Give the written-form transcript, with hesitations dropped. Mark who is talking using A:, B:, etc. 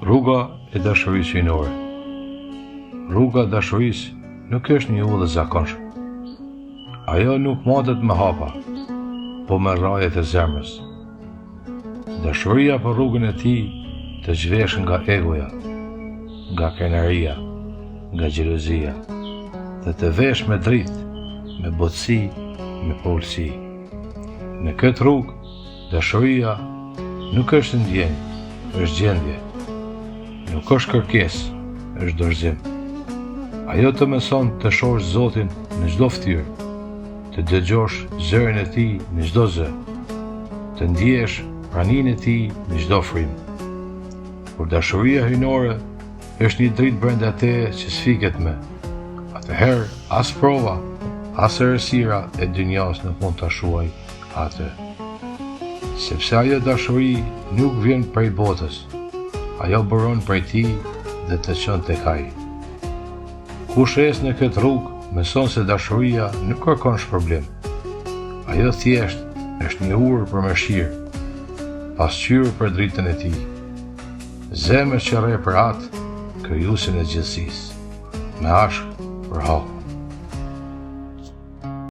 A: Rruga e dashurisë hyjnore. Rruga e dashurisë nuk është një udhë zakonshme. Ajo nuk matet me hapa, po me rrajet e zemrës. Dashuria për rrugën e tij të zhvesh nga egoja, nga krenaria, nga xhelozia, dhe të vesh me dritë, me botësi, me polësi. Në këtë rrugë, dashuria nuk është ndjenjë, është gjendje. Nuk është kërkesë, është dorëzim. Ajo të mëson të shohësh Zotin në çdo fytyrë, të dëgjosh zërin e tij në çdo zë, të ndjesh praninë e tij në çdo frymë. Kur dashuria hyjnore është një dritë brenda teje që sfiket me, atëherë as prova, as errësira e dynjas nuk mund ta shuaj atë. Sepse ajo dashuri nuk vjen prej botës, ajo buron prej tij dhe të çon tek ai. Kush ecë në këtë rrugë, mëson se dashuria nuk kërkon shpërblim. Ajo thjesht është një urë për mëshirë, pasqyrë për dritën e tij. Zemër që rre për atë, krijuesin e gjithësisë, me ashk për hall.